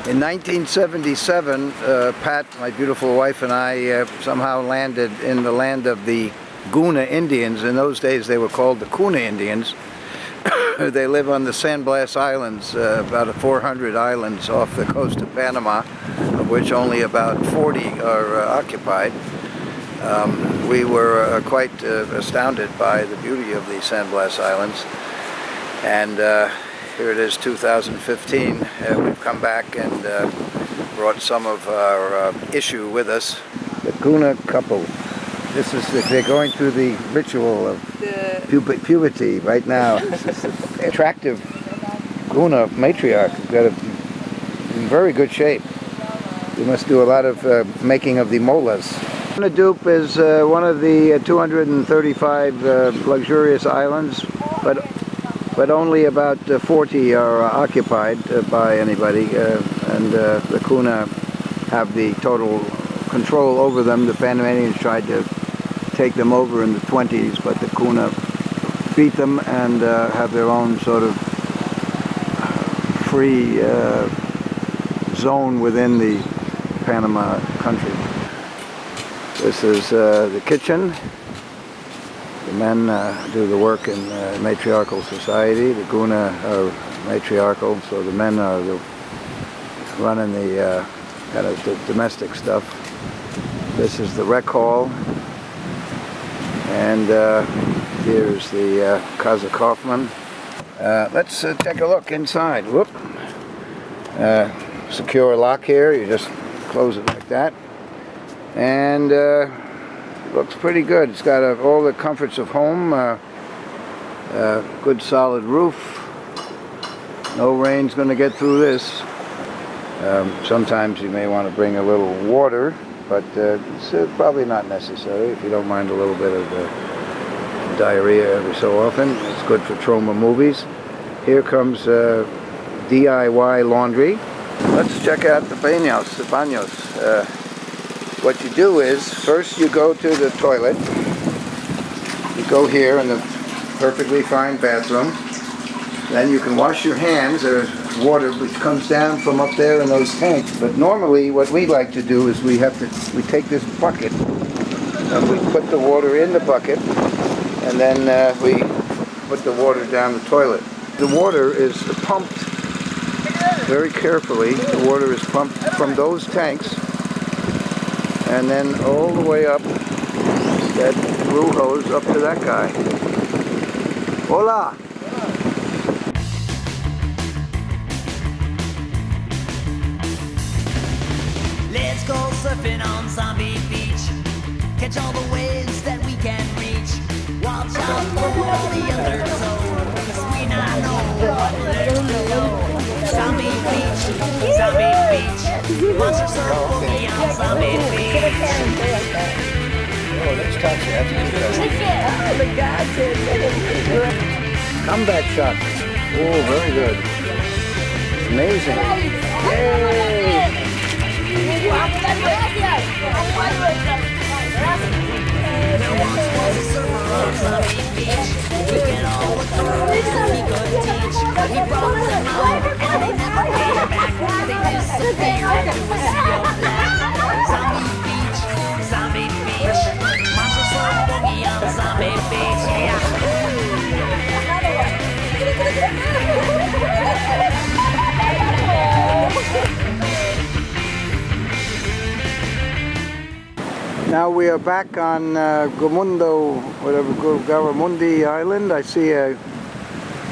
In 1977, Pat, my beautiful wife, and I somehow landed in the land of the Guna Indians. In those days they were called the Guna Indians. They live on the San Blas Islands, about 400 islands off the coast of Panama, of which only about 40 are occupied. We were quite astounded by the beauty of the San Blas Islands, and here it is, 2015. We've come back and brought some of our issue with us. The Guna couple. This is they're going through the ritual of puberty right now. This is an attractive Guna matriarch. Got in very good shape. You must do a lot of making of the molas. Guna Dupe is one of the 235 luxurious islands, but only about 40 are occupied by anybody, and the Guna have the total control over them. The Panamanians tried to take them over in the 20s, but the Guna beat them and have their own sort of free zone within the Panama country. This is the kitchen. The men do the work in matriarchal society. The Guna are matriarchal, so the men are running the kind of the domestic stuff. This is the rec hall, and here's the Casa Kaufman. Let's take a look inside. Whoop! Secure lock here. You just close it like that, and looks pretty good. It's got all the comforts of home, good solid roof. No rain's going to get through this. Sometimes you may want to bring a little water, but it's probably not necessary if you don't mind a little bit of diarrhea every so often. It's good for Troma movies. Here comes DIY laundry. Let's check out the baños. What you do is, first you go to the toilet. You go here in the perfectly fine bathroom. Then you can wash your hands. There's water which comes down from up there in those tanks. But normally what we like to do is we take this bucket and we put the water in the bucket, and then we put the water down the toilet. The water is pumped very carefully. The water is pumped from those tanks and then all the way up that blue hose up to that guy. Hola! Let's go surfing on Zombie Beach. Catch all the waves that we can reach. Watch out for all the undertow, 'cause we not know what lives below. Zombie Beach, watch your surf boogie on Zombie Beach. Oh, that's Toxie. That's good. Comeback shot. Oh, very good. Amazing. Yay! There once was a surfer on Zombie Beach. We can all look through and he could teach. He brought them out and they never came back. They disappeared into a sea of black. Zombie Beach, monster surf boogie on Zombie Beach. Yeah. Now we are back on Gumundo, whatever, Garamundi Island. I see a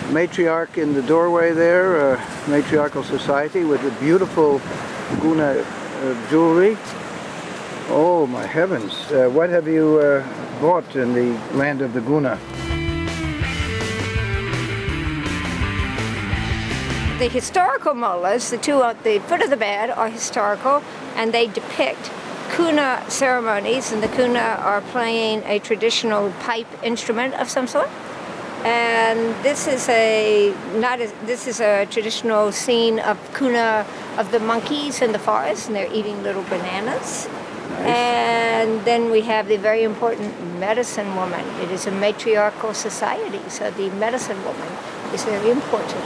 matriarch in the doorway there, a matriarchal society with a beautiful Guna jewelry. Oh my heavens, what have you bought in the land of the Guna? The historical molas, the two at the foot of the bed, are historical, and they depict Kuna ceremonies, and the Kuna are playing a traditional pipe instrument of some sort. And this is a traditional scene of Kuna, of the monkeys in the forest, and they're eating little bananas. Nice. And then we have the very important medicine woman. It is a matriarchal society, so the medicine woman is very important.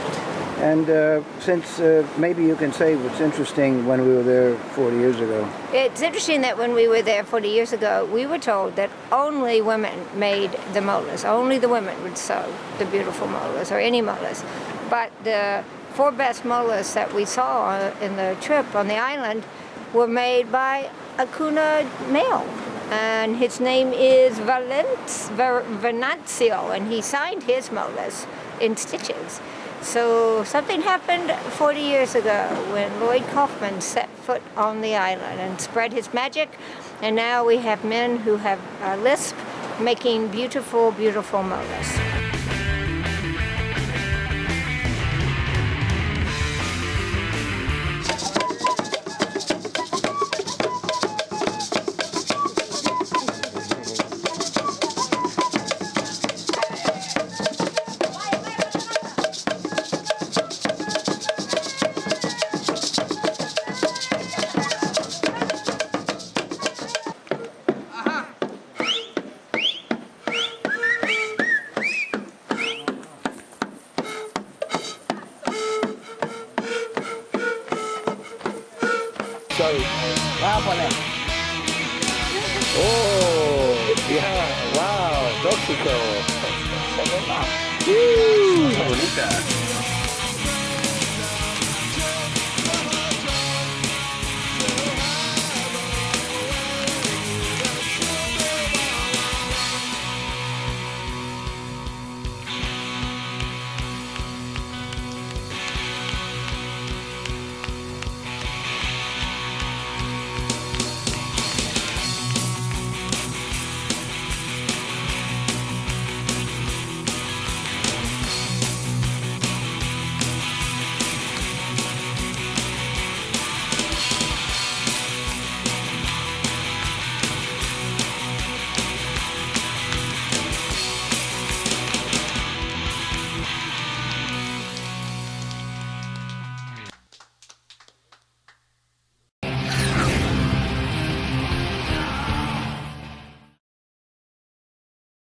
And since maybe you can say what's interesting when we were there 40 years ago. It's interesting that when we were there 40 years ago, we were told that only women made the molas. Only the women would sew the beautiful molas, or any molas. But the 4 best molas that we saw in the trip on the island were made by a Kuna male. And his name is Venancio, and he signed his molas in stitches. So something happened 40 years ago when Lloyd Kaufman set foot on the island and spread his magic, and now we have men who have a lisp making beautiful, beautiful molas. Oh, yeah, wow, Toxie. Bonita.